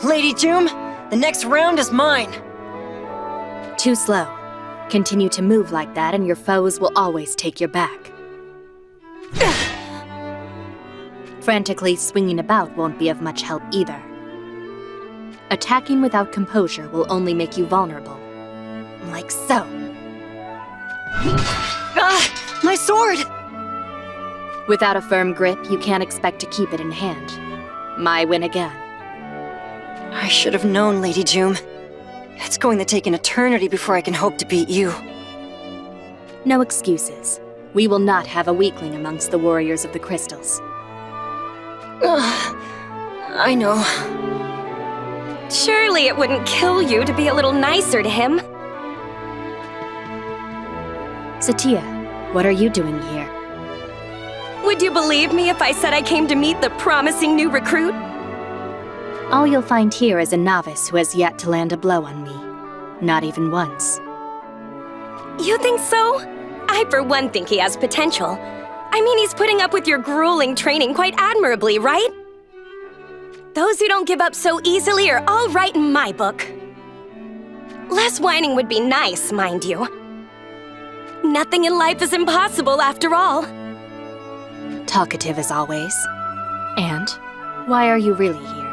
Lady Doom, the next round is mine. Too slow. Continue to move like that and your foes will always take your back. Frantically swinging about won't be of much help either. Attacking without composure will only make you vulnerable. Like so. Ah! My sword! Without a firm grip, you can't expect to keep it in hand. My win again. I should have known, Lady Doom. It's going to take an eternity before I can hope to beat you. No excuses. We will not have a weakling amongst the warriors of the crystals. I know. Surely it wouldn't kill you to be a little nicer to him. Satya, what are you doing here? Would you believe me if I said I came to meet the promising new recruit? All you'll find here is a novice who has yet to land a blow on me. Not even once. You think so? I, for one, think he has potential. I mean, he's putting up with your grueling training quite admirably, right? Those who don't give up so easily are all right in my book. Less whining would be nice, mind you. Nothing in life is impossible after all. Talkative as always. And why are you really here?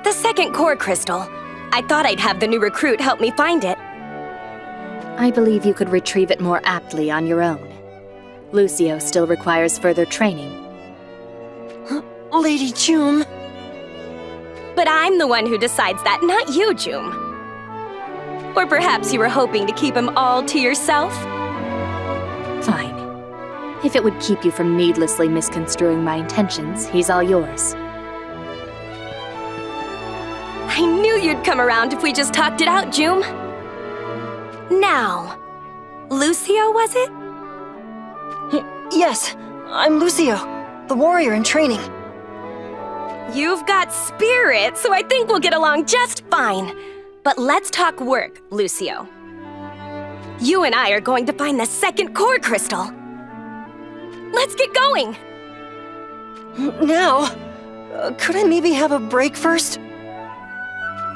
The second core crystal. I thought I'd have the new recruit help me find it. I believe you could retrieve it more aptly on your own. Lucio still requires further training. Lady Doom. But I'm the one who decides that, not you, Joom. Or perhaps you were hoping to keep him all to yourself? Fine. If it would keep you from needlessly misconstruing my intentions, he's all yours. I knew you'd come around if we just talked it out, Joom. Now, Lucio, was it? Yes, I'm Lucio, the warrior in training. You've got spirit, so I think we'll get along just fine. But let's talk work, Lucio. You and I are going to find the second core crystal. Let's get going! Now? Could I maybe have a break first?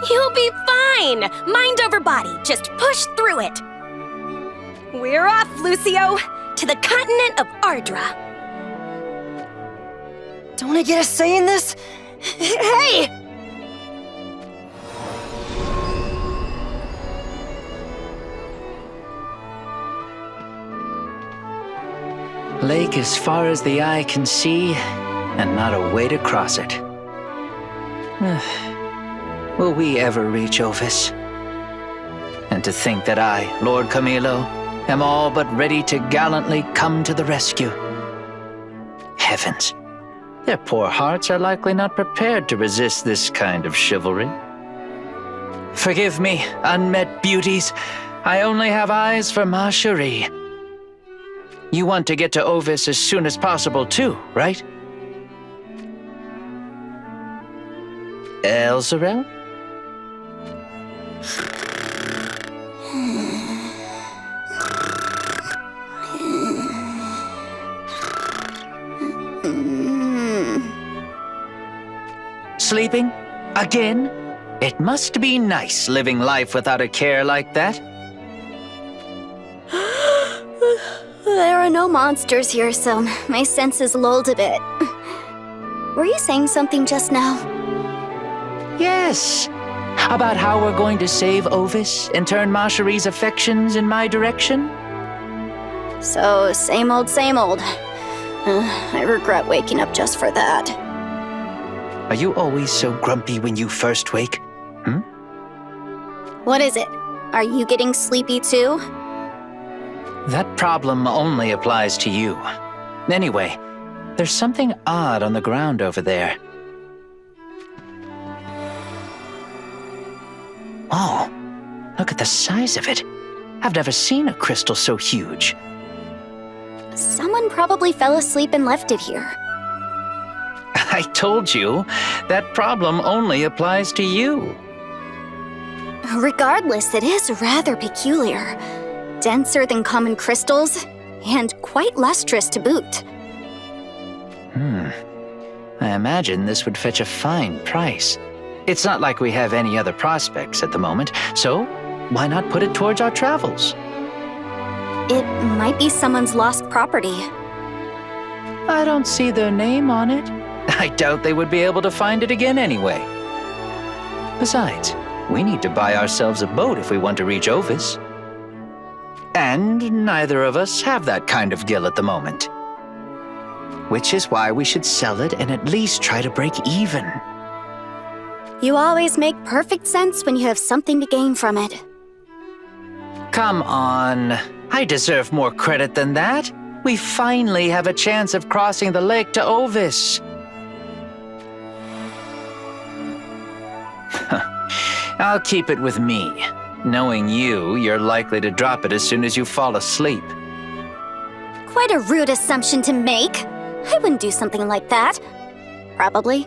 You'll be fine! Mind over body, just push through it. We're off, Lucio, to the continent of Ardra. Don't I get a say in this? Hey! Lake as far as the eye can see, and not a way to cross it. Will we ever reach Ophis? And to think that I, Lord Camilo, am all but ready to gallantly come to the rescue. Heavens, their poor hearts are likely not prepared to resist this kind of chivalry. Forgive me, unmet beauties. I only have eyes for Ma Cherie. You want to get to Ophis as soon as possible too, right? Elzarel? Sleeping? Again? It must be nice living life without a care like that. There are no monsters here, so my senses lulled a bit. Were you saying something just now? Yes. About how we're going to save Ophis and turn Ma Cherie's affections in my direction? So, same old, same old. I regret waking up just for that. Are you always so grumpy when you first wake? What is it? Are you getting sleepy too? That problem only applies to you. Anyway, there's something odd on the ground over there. Oh, look at the size of it. I've never seen a crystal so huge. Someone probably fell asleep and left it here. I told you, that problem only applies to you. Regardless, it is rather peculiar. Denser than common crystals, and quite lustrous to boot. I imagine this would fetch a fine price. It's not like we have any other prospects at the moment, so why not put it towards our travels? It might be someone's lost property. I don't see their name on it. I doubt they would be able to find it again anyway. Besides, we need to buy ourselves a boat if we want to reach Ovis. And neither of us have that kind of Gil at the moment. Which is why we should sell it and at least try to break even. You always make perfect sense when you have something to gain from it. Come on. I deserve more credit than that. We finally have a chance of crossing the lake to Ovis. I'll keep it with me. Knowing you, you're likely to drop it as soon as you fall asleep. Quite a rude assumption to make. I wouldn't do something like that. Probably.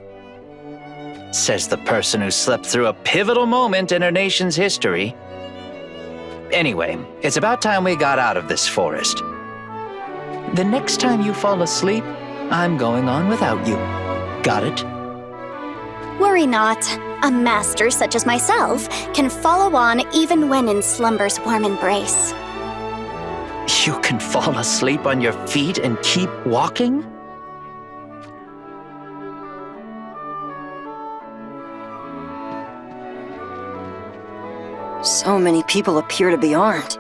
Says the person who slept through a pivotal moment in her nation's history. Anyway, it's about time we got out of this forest. The next time you fall asleep, I'm going on without you. Got it? Worry not. A master such as myself can follow on even when in slumber's warm embrace. You can fall asleep on your feet and keep walking? So many people appear to be armed.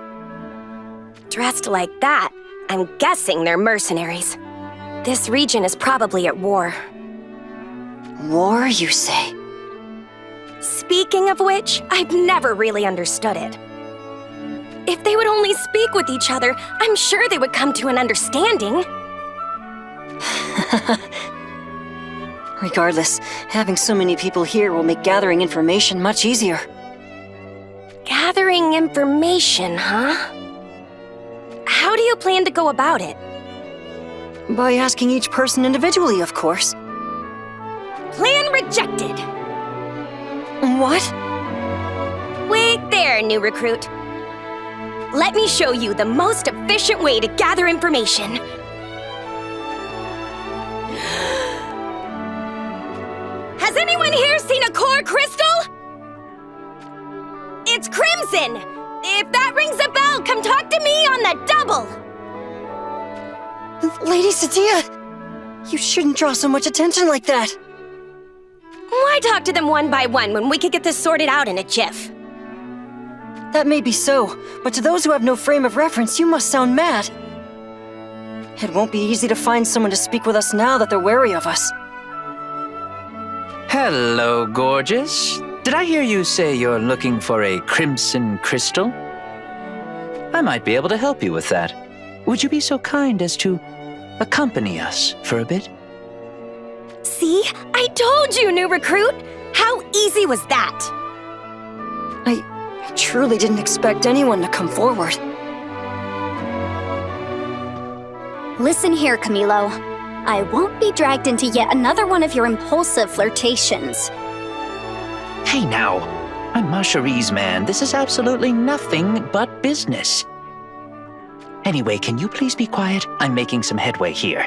Dressed like that, I'm guessing they're mercenaries. This region is probably at war. War, you say? Speaking of which, I've never really understood it. If they would only speak with each other, I'm sure they would come to an understanding. Regardless, having so many people here will make gathering information much easier. Gathering information, huh? How do you plan to go about it? By asking each person individually, of course. Plan rejected! What? Wait there, new recruit. Let me show you the most efficient way to gather information. Has anyone here seen a core crystal? It's crimson! If that rings a bell, come talk to me on the double! Lady Satia! You shouldn't draw so much attention like that. Why talk to them one by one when we could get this sorted out in a jiff? That may be so, but to those who have no frame of reference, you must sound mad. It won't be easy to find someone to speak with us now that they're wary of us. Hello, gorgeous. Did I hear you say you're looking for a crimson crystal? I might be able to help you with that. Would you be so kind as to accompany us for a bit? See? I told you, new recruit! How easy was that? I truly didn't expect anyone to come forward. Listen here, Camilo. I won't be dragged into yet another one of your impulsive flirtations. Hey now, I'm Marshari's man. This is absolutely nothing but business. Anyway, can you please be quiet? I'm making some headway here.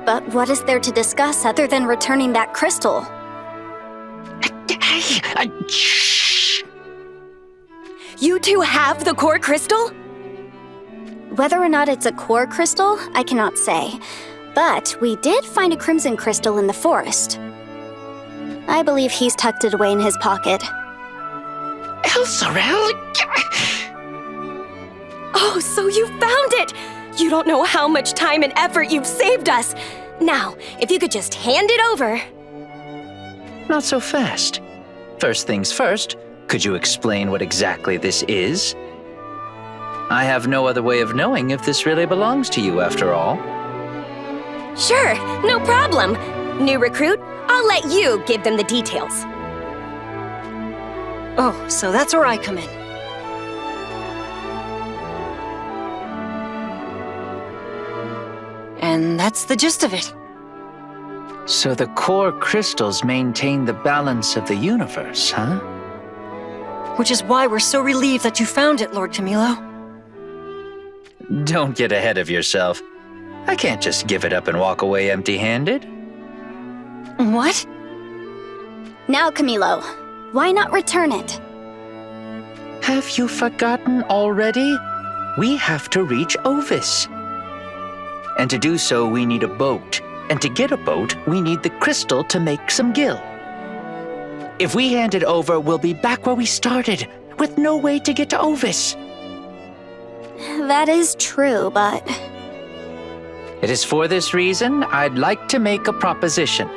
But what is there to discuss other than returning that crystal? Hey, shh! You two have the core crystal? Whether or not it's a core crystal, I cannot say. But we did find a crimson crystal in the forest. I believe he's tucked it away in his pocket. Elsarel? Oh, so you found it! You don't know how much time and effort you've saved us! Now, if you could just hand it over... Not so fast. First things first, could you explain what exactly this is? I have no other way of knowing if this really belongs to you after all. Sure, no problem. New recruit, I'll let you give them the details. Oh, so that's where I come in. And that's the gist of it. So the core crystals maintain the balance of the universe, huh? Which is why we're so relieved that you found it, Lord Camilo. Don't get ahead of yourself. I can't just give it up and walk away empty-handed. What? Now, Camilo, why not return it? Have you forgotten already? We have to reach Ovis. And to do so, we need a boat. And to get a boat, we need the crystal to make some Gil. If we hand it over, we'll be back where we started, with no way to get to Ovis. That is true, but... It is for this reason I'd like to make a proposition.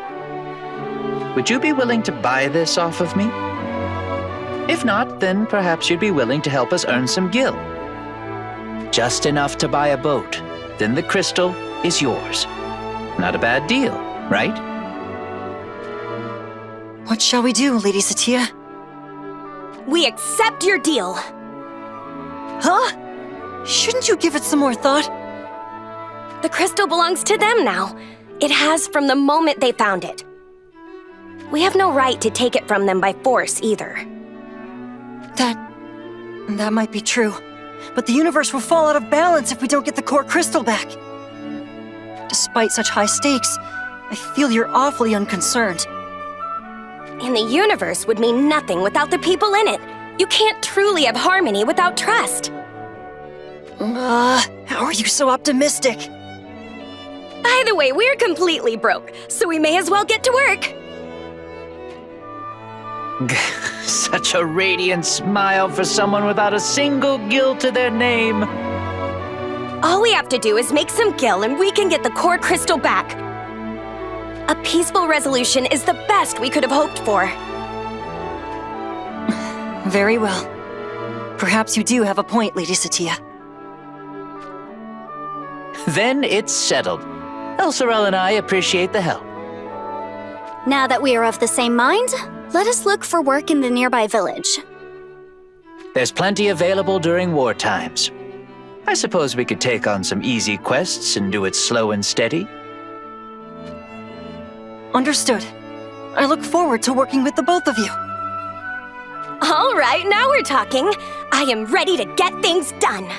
Would you be willing to buy this off of me? If not, then perhaps you'd be willing to help us earn some Gil. Just enough to buy a boat. Then the crystal is yours. Not a bad deal, right? What shall we do, Lady Satya? We accept your deal. Huh? Shouldn't you give it some more thought? The crystal belongs to them now. It has from the moment they found it. We have no right to take it from them by force, either. That might be true. But the universe will fall out of balance if we don't get the core crystal back. Despite such high stakes, I feel you're awfully unconcerned. And the universe would mean nothing without the people in it. You can't truly have harmony without trust. How are you so optimistic? By the way, we're completely broke, so we may as well get to work. Such a radiant smile for someone without a single Gil to their name. All we have to do is make some Gil and we can get the core crystal back. A peaceful resolution is the best we could have hoped for. Very well. Perhaps you do have a point, Lady Satya. Then it's settled. Elsorel and I appreciate the help. Now that we are of the same mind, let us look for work in the nearby village. There's plenty available during war times. I suppose we could take on some easy quests and do it slow and steady. Understood. I look forward to working with the both of you. All right, now we're talking. I am ready to get things done.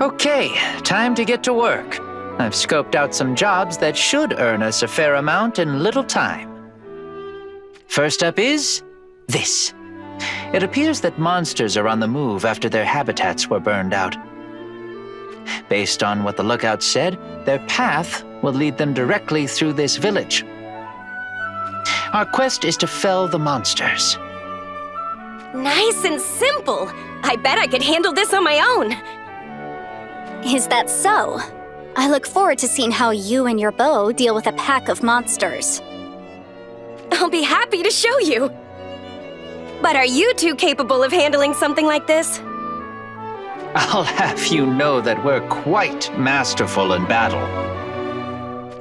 Okay, time to get to work. I've scoped out some jobs that should earn us a fair amount in little time. First up is this. It appears that monsters are on the move after their habitats were burned out. Based on what the lookout said, their path will lead them directly through this village. Our quest is to fell the monsters. Nice and simple. I bet I could handle this on my own. Is that so? I look forward to seeing how you and your bow deal with a pack of monsters. I'll be happy to show you. But are you two capable of handling something like this? I'll have you know that we're quite masterful in battle.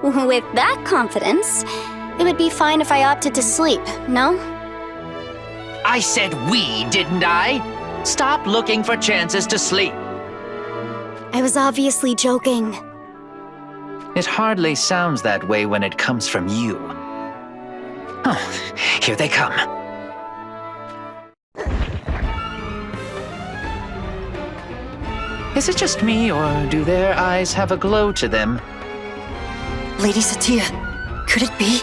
With that confidence, it would be fine if I opted to sleep, no? I said we, didn't I? Stop looking for chances to sleep. I was obviously joking. It hardly sounds that way when it comes from you. Oh, here they come. Is it just me, or do their eyes have a glow to them? Lady Satya, could it be?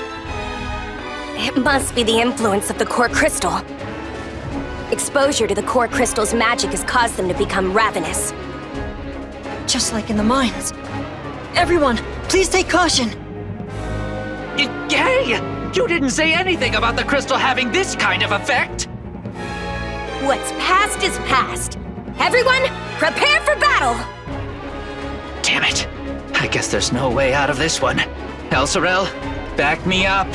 It must be the influence of the core crystal. Exposure to the core crystal's magic has caused them to become ravenous. Just like in the mines. Everyone, please take caution. Hey! You didn't say anything about the crystal having this kind of effect! What's past is past. Everyone, prepare for battle! Damn it. I guess there's no way out of this one. Elsorel, back me up.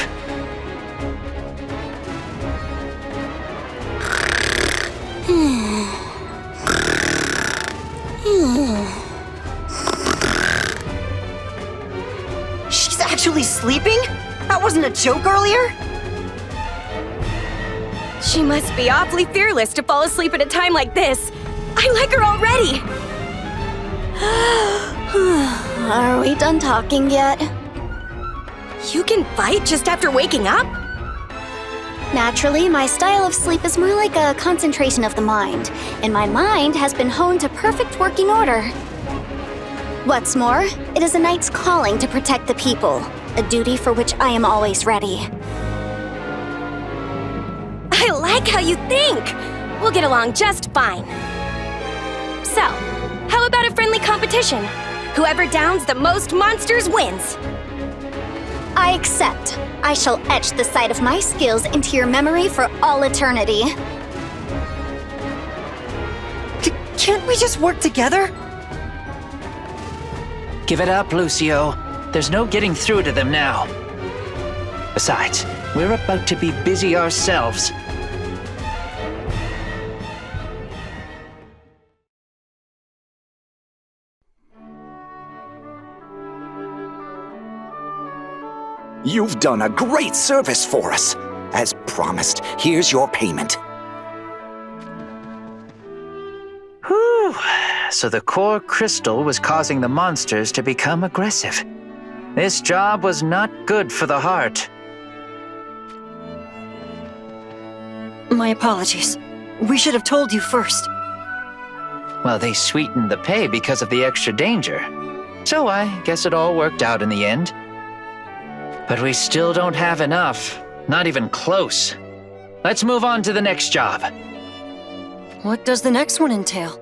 She's actually sleeping? That wasn't a joke earlier? She must be awfully fearless to fall asleep at a time like this. I like her already! Are we done talking yet? You can fight just after waking up? Naturally, my style of sleep is more like a concentration of the mind, and my mind has been honed to perfect working order. What's more, it is a knight's calling to protect the people, a duty for which I am always ready. I like how you think! We'll get along just fine. So, how about a friendly competition? Whoever downs the most monsters wins. I accept. I shall etch the sight of my skills into your memory for all eternity. Can't we just work together? Give it up, Lucio. There's no getting through to them now. Besides, we're about to be busy ourselves. You've done a great service for us. As promised, here's your payment. Whew. So the core crystal was causing the monsters to become aggressive. This job was not good for the heart. My apologies. We should have told you first. Well, they sweetened the pay because of the extra danger. So I guess it all worked out in the end. But we still don't have enough. Not even close. Let's move on to the next job. What does the next one entail?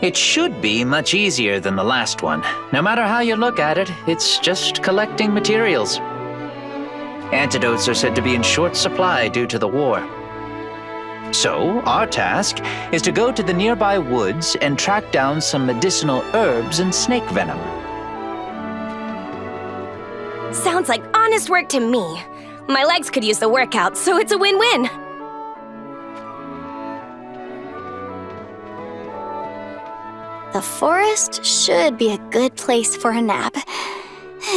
It should be much easier than the last one. No matter how you look at it, it's just collecting materials. Antidotes are said to be in short supply due to the war. So, our task is to go to the nearby woods and track down some medicinal herbs and snake venom. Sounds like honest work to me. My legs could use the workout, so it's a win-win. The forest should be a good place for a nap,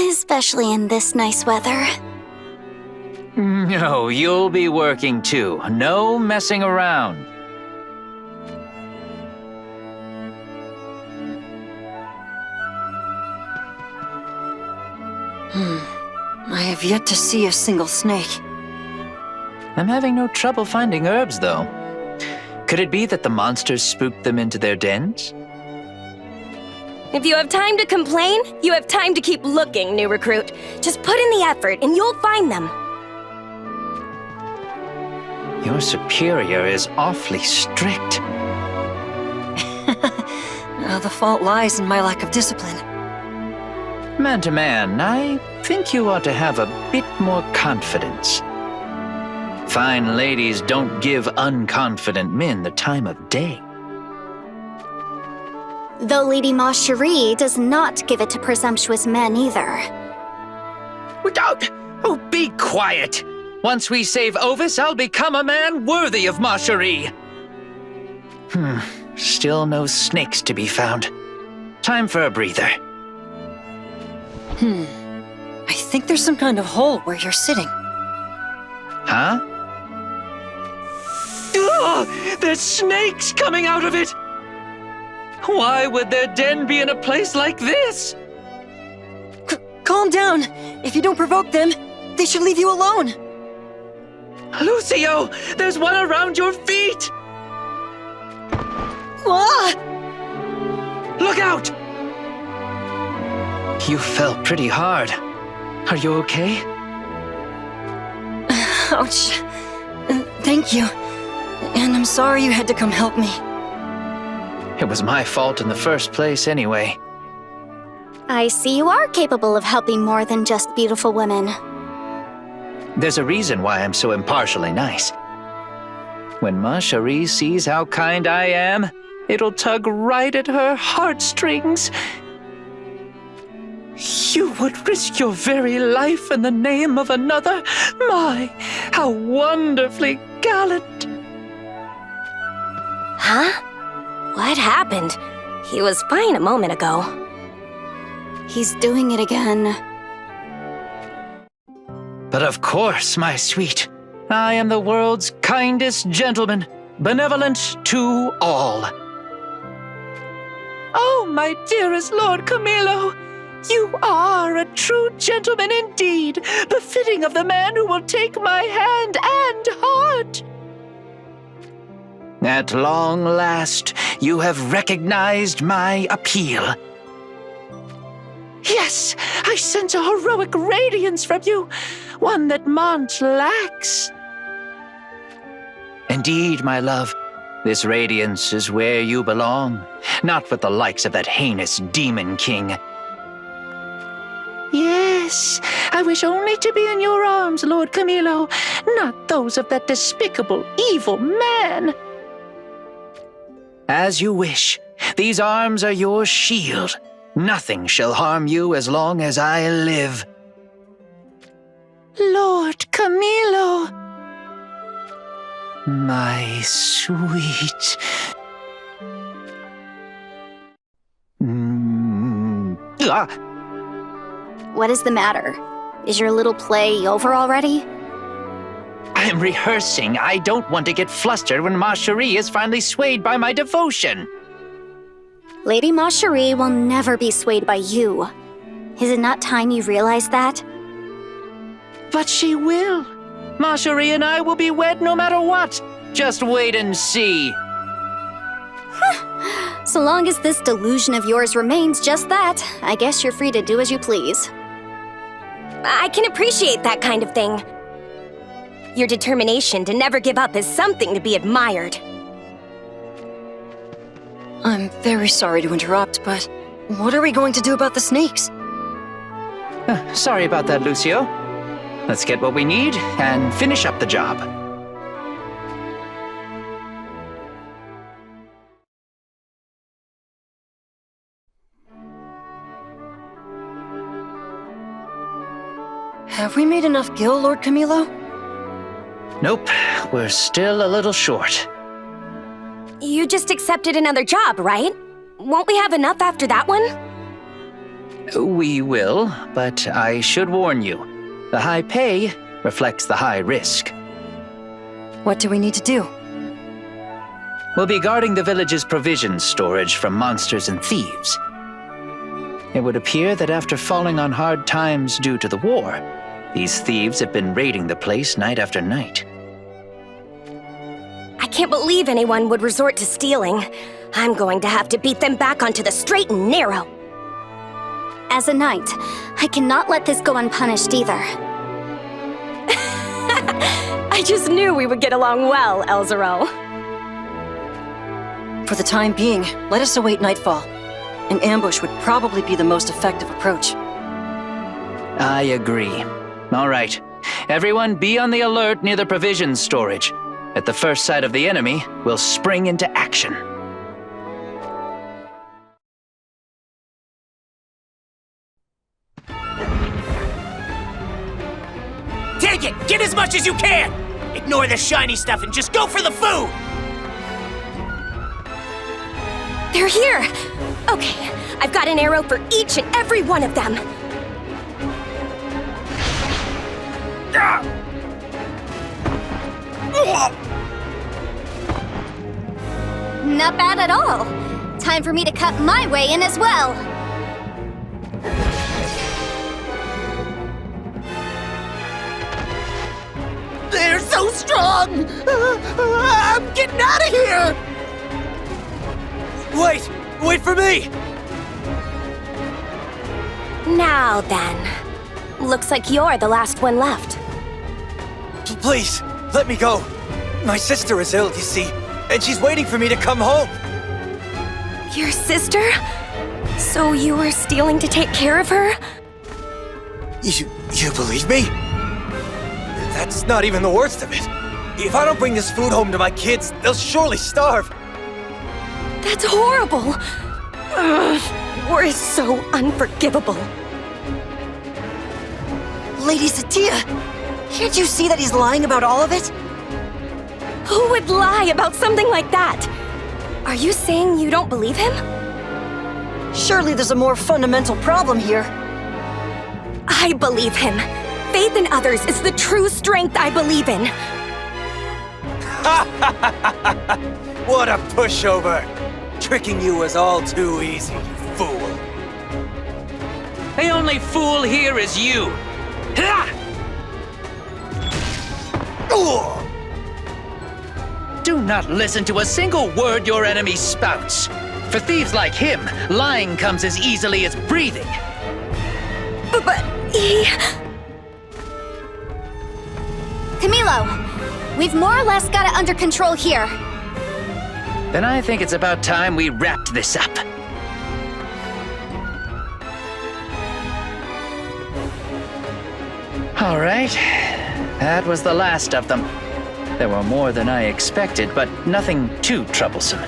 especially in this nice weather. No, you'll be working too. No messing around. I have yet to see a single snake. I'm having no trouble finding herbs, though. Could it be that the monsters spooked them into their dens? If you have time to complain, you have time to keep looking, new recruit. Just put in the effort and you'll find them. Your superior is awfully strict. The fault lies in my lack of discipline. Man to man, I think you ought to have a bit more confidence. Fine ladies don't give unconfident men the time of day. Though Lady Ma Cherie does not give it to presumptuous men either. Oh, be quiet! Once we save Ovis, I'll become a man worthy of Ma Cherie. Still no snakes to be found. Time for a breather. I think there's some kind of hole where you're sitting. Huh? Ugh! There's snakes coming out of it! Why would their den be in a place like this? Calm down. If you don't provoke them, they should leave you alone. Lucio, there's one around your feet! Ah! Look out! You fell pretty hard. Are you okay? Ouch. Thank you. And I'm sorry you had to come help me. It was my fault in the first place anyway. I see you are capable of helping more than just beautiful women. There's a reason why I'm so impartially nice. When Ma Cherie sees how kind I am, it'll tug right at her heartstrings. You would risk your very life in the name of another? My, how wonderfully gallant! Huh? What happened? He was fine a moment ago. He's doing it again. But of course, my sweet. I am the world's kindest gentleman, benevolent to all. Oh, my dearest Lord Camilo, You are a true gentleman indeed, befitting of the man who will take my hand and heart. At long last, you have recognized my appeal. Yes, I sense a heroic radiance from you, one that Mont lacks. Indeed, my love, this radiance is where you belong, not with the likes of that heinous demon king. Yes, I wish only to be in your arms, Lord Camilo, not those of that despicable, evil man. As you wish. These arms are your shield. Nothing shall harm you as long as I live. Lord Camilo. My sweet... What is the matter? Is your little play over already? I'm rehearsing. I don't want to get flustered when Ma Cherie is finally swayed by my devotion. Lady Ma Cherie will never be swayed by you. Is it not time you realize that? But she will. Ma Cherie and I will be wed no matter what. Just wait and see. So long as this delusion of yours remains just that, I guess you're free to do as you please. I can appreciate that kind of thing. Your determination to never give up is something to be admired. I'm very sorry to interrupt, but what are we going to do about the snakes? Sorry about that, Lucio. Let's get what we need and finish up the job. Have we made enough Gil, Lord Camilo? Nope, we're still a little short. You just accepted another job, right? Won't we have enough after that one? We will, but I should warn you. The high pay reflects the high risk. What do we need to do? We'll be guarding the village's provisions storage from monsters and thieves. It would appear that after falling on hard times due to the war, these thieves have been raiding the place night after night. I can't believe anyone would resort to stealing. I'm going to have to beat them back onto the straight and narrow. As a knight, I cannot let this go unpunished either. I just knew we would get along well, Elzero. For the time being, let us await nightfall. An ambush would probably be the most effective approach. I agree. All right. Everyone be on the alert near the provisions storage. At the first sight of the enemy, we'll spring into action. Take it! Get as much as you can! Ignore the shiny stuff and just go for the food! They're here! Okay, I've got an arrow for each and every one of them. Not bad at all. Time for me to cut my way in as well. They're so strong! I'm getting out of here! Wait for me! Now then. Looks like you're the last one left. Please, let me go. My sister is ill, you see, and she's waiting for me to come home. Your sister? So you were stealing to take care of her? You believe me? That's not even the worst of it. If I don't bring this food home to my kids, they'll surely starve. That's horrible. Ugh, war is so unforgivable. Lady Satia, can't you see that he's lying about all of it? Who would lie about something like that? Are you saying you don't believe him? Surely there's a more fundamental problem here. I believe him. Faith in others is the true strength I believe in. What a pushover! Tricking you was all too easy, you fool. The only fool here is you! Ha! Do not listen to a single word your enemy spouts. For thieves like him, lying comes as easily as breathing. But he... Camilo, we've more or less got it under control here. Then I think it's about time we wrapped this up. All right, that was the last of them. There were more than I expected, but nothing too troublesome.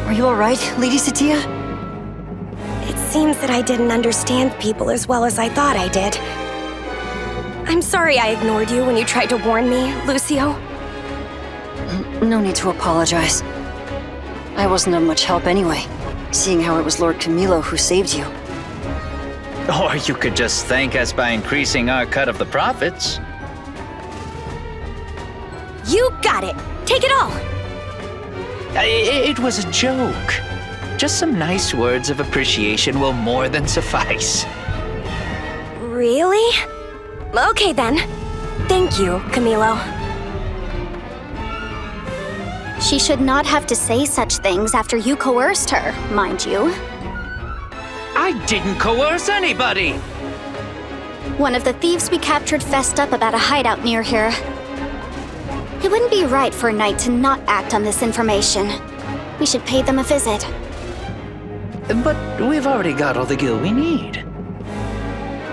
Are you all right, Lady Satya? It seems that I didn't understand people as well as I thought I did. I'm sorry I ignored you when you tried to warn me, Lucio. No need to apologize. I wasn't of much help anyway, seeing how it was Lord Camilo who saved you. Or you could just thank us by increasing our cut of the profits. You got it! Take it all! It was a joke. Just some nice words of appreciation will more than suffice. Really? Okay then. Thank you, Camilo. She should not have to say such things after you coerced her, mind you. I didn't coerce anybody! One of the thieves we captured fessed up about a hideout near here. It wouldn't be right for a knight to not act on this information. We should pay them a visit. But we've already got all the gil we need.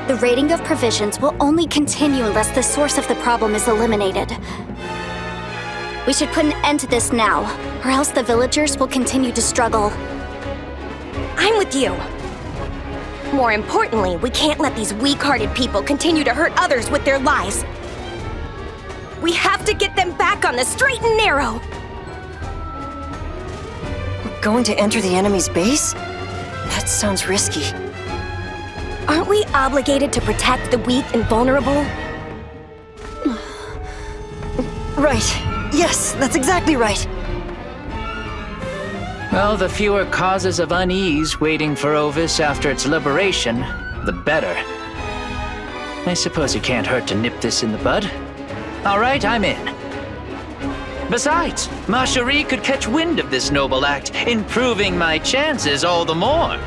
The raiding of provisions will only continue unless the source of the problem is eliminated. We should put an end to this now, or else the villagers will continue to struggle. I'm with you. More importantly, we can't let these weak-hearted people continue to hurt others with their lies. We have to get them back on the straight and narrow. We're going to enter the enemy's base? That sounds risky. Aren't we obligated to protect the weak and vulnerable? Right. Yes, that's exactly right. Well, the fewer causes of unease waiting for Ovis after its liberation, the better. I suppose it can't hurt to nip this in the bud. All right, I'm in. Besides, Ma Cherie could catch wind of this noble act, improving my chances all the more.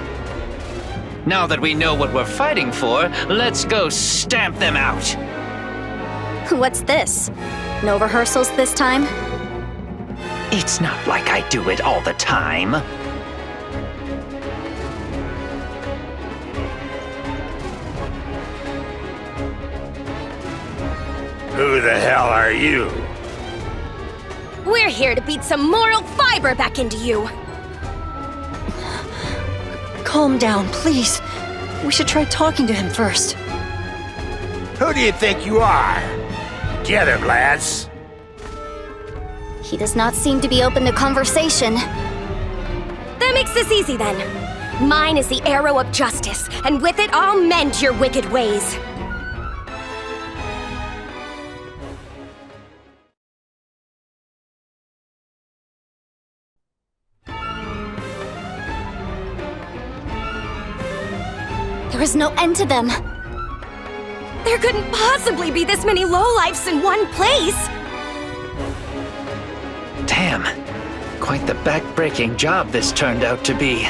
Now that we know what we're fighting for, let's go stamp them out. What's this? No rehearsals this time? It's not like I do it all the time. Who the hell are you? We're here to beat some moral fiber back into you. Calm down, please. We should try talking to him first. Who do you think you are? Get him, lads. He does not seem to be open to conversation. That makes this easy then. Mine is the arrow of justice, and with it I'll mend your wicked ways. There is no end to them. There couldn't possibly be this many lowlifes in one place! Damn. Quite the back-breaking job this turned out to be.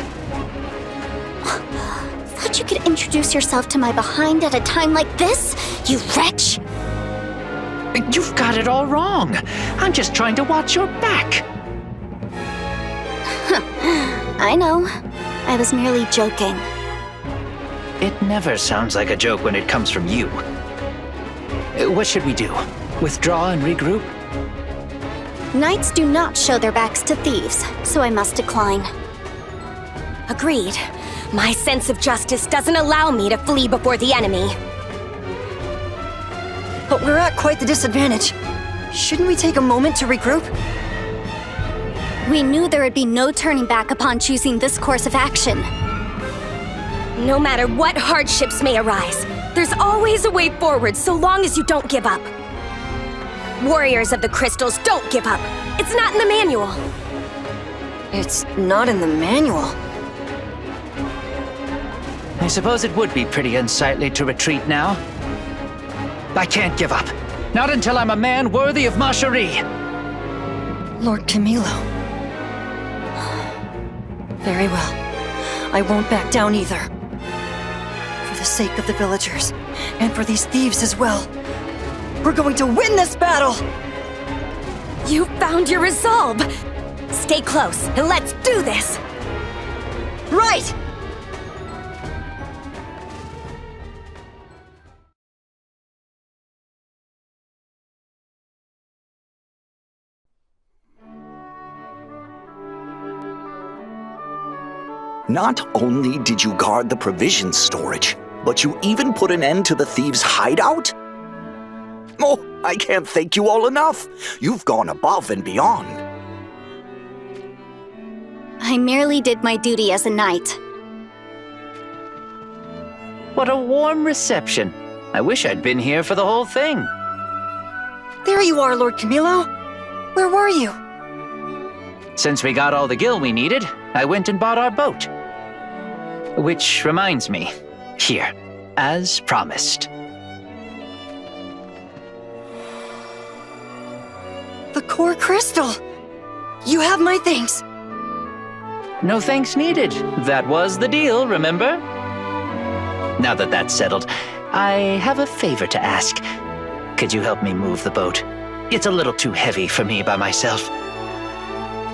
Thought you could introduce yourself to my behind at a time like this, you wretch? You've got it all wrong. I'm just trying to watch your back. I know. I was merely joking. It never sounds like a joke when it comes from you. What should we do? Withdraw and regroup? Knights do not show their backs to thieves, so I must decline. Agreed. My sense of justice doesn't allow me to flee before the enemy. But we're at quite the disadvantage. Shouldn't we take a moment to regroup? We knew there would be no turning back upon choosing this course of action. No matter what hardships may arise, there's always a way forward so long as you don't give up. Warriors of the Crystals don't give up. It's not in the manual. It's not in the manual. I suppose it would be pretty unsightly to retreat now. I can't give up. Not until I'm a man worthy of Ma Cherie. Lord Camilo. Very well. I won't back down either. For the sake of the villagers, and for these thieves as well. We're going to win this battle! You found your resolve! Stay close, and let's do this! Right! Not only did you guard the provisions storage, but you even put an end to the thieves' hideout? Oh, I can't thank you all enough. You've gone above and beyond. I merely did my duty as a knight. What a warm reception. I wish I'd been here for the whole thing. There you are, Lord Camilo. Where were you? Since we got all the gil we needed, I went and bought our boat. Which reminds me, here, as promised. The core crystal! You have my thanks! No thanks needed. That was the deal, remember? Now that that's settled, I have a favor to ask. Could you help me move the boat? It's a little too heavy for me by myself.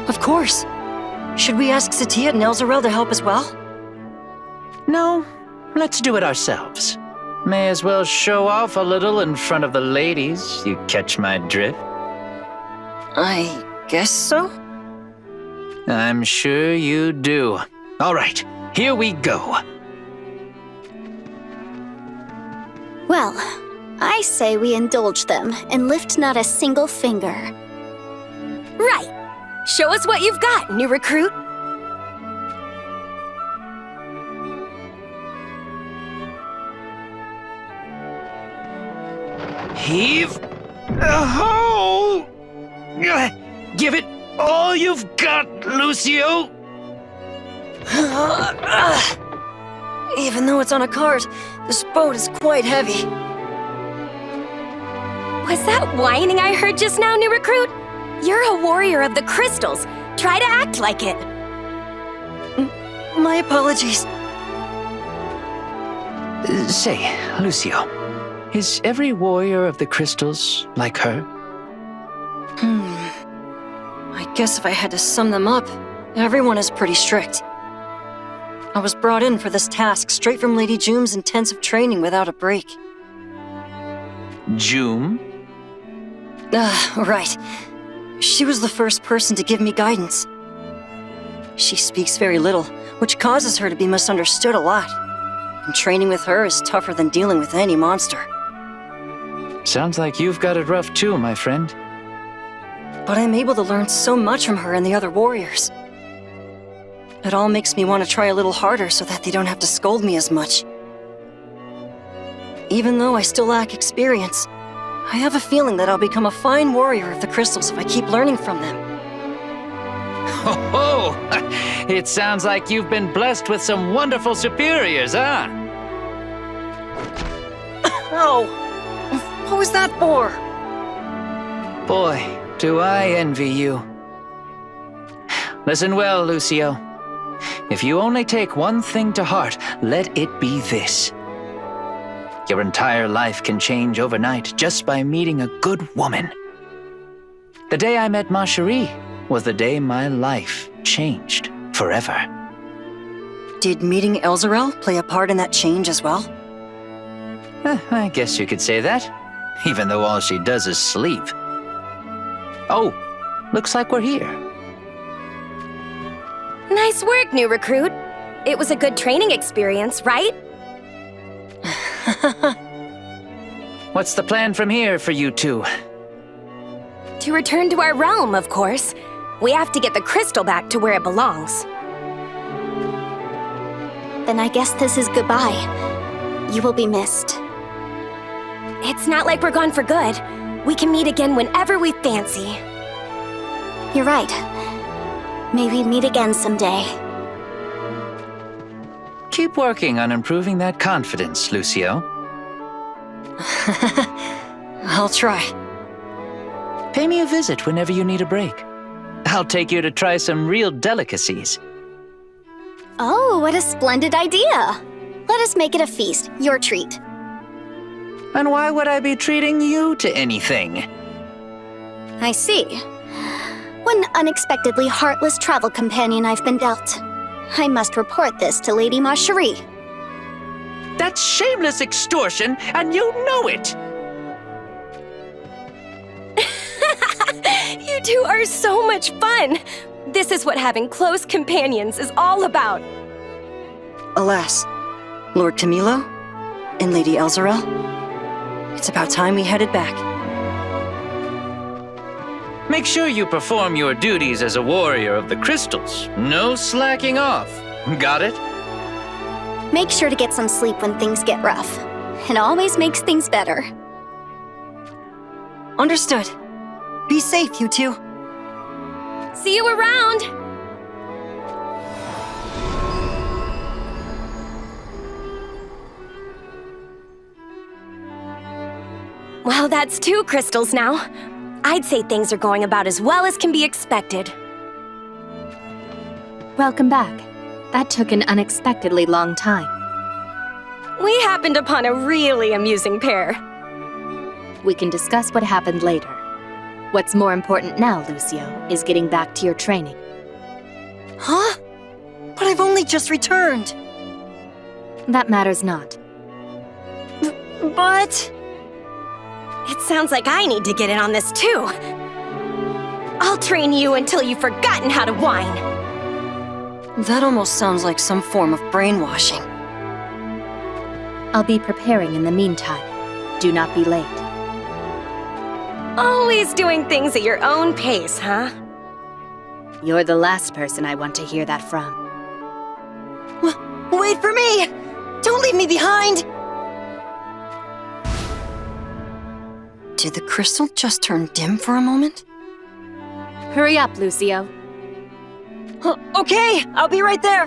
Of course. Should we ask Satia and Elzarel to help as well? No, let's do it ourselves. May as well show off a little in front of the ladies, you catch my drift? I guess so? I'm sure you do. All right, here we go. Well, I say we indulge them and lift not a single finger. Right! Show us what you've got, new recruit! Heave! Ho! Give it all you've got, Lucio! Even though it's on a cart, this boat is quite heavy. Was that whining I heard just now, new recruit? You're a warrior of the crystals. Try to act like it. My apologies. Say, Lucio, is every warrior of the crystals like her? I guess if I had to sum them up, everyone is pretty strict. I was brought in for this task straight from Lady Jume's intensive training without a break. Jume? Right. She was the first person to give me guidance. She speaks very little, which causes her to be misunderstood a lot. And training with her is tougher than dealing with any monster. Sounds like you've got it rough too, my friend. But I'm able to learn so much from her and the other warriors. It all makes me want to try a little harder so that they don't have to scold me as much. Even though I still lack experience, I have a feeling that I'll become a fine warrior of the crystals if I keep learning from them. Ho ho! It sounds like you've been blessed with some wonderful superiors, huh? Oh! What was that for? Boy, do I envy you. Listen well, Lucio. If you only take one thing to heart, let it be this. Your entire life can change overnight just by meeting a good woman. The day I met Ma Cherie was the day my life changed forever. Did meeting Elzarel play a part in that change as well? I guess you could say that, even though all she does is sleep. Oh, looks like we're here. Nice work, new recruit. It was a good training experience, right? What's the plan from here for you two? To return to our realm, of course. We have to get the crystal back to where it belongs. Then I guess this is goodbye. You will be missed. It's not like we're gone for good. We can meet again whenever we fancy. You're right. May we meet again someday. Keep working on improving that confidence, Lucio. I'll try. Pay me a visit whenever you need a break. I'll take you to try some real delicacies. Oh, what a splendid idea! Let us make it a feast, your treat. And why would I be treating you to anything? I see. What an unexpectedly heartless travel companion I've been dealt. I must report this to Lady Marcherie. That's shameless extortion, and you know it! You two are so much fun! This is what having close companions is all about. Alas, Lord Camilo and Lady Elzarel, it's about time we headed back. Make sure you perform your duties as a warrior of the crystals. No slacking off. Got it? Make sure to get some sleep when things get rough. It always makes things better. Understood. Be safe, you two. See you around! Well, that's 2 crystals now. I'd say things are going about as well as can be expected. Welcome back. That took an unexpectedly long time. We happened upon a really amusing pair. We can discuss what happened later. What's more important now, Lucio, is getting back to your training. Huh? But I've only just returned. That matters not. But... It sounds like I need to get in on this too. I'll train you until you've forgotten how to whine. that almost sounds like some form of brainwashing. I'll be preparing in the meantime. Do not be late. Always doing things at your own pace, huh? You're the last person I want to hear that from. Wait for me! Don't leave me behind! Did the crystal just turn dim for a moment? Hurry up, Lucio. Okay, I'll be right there.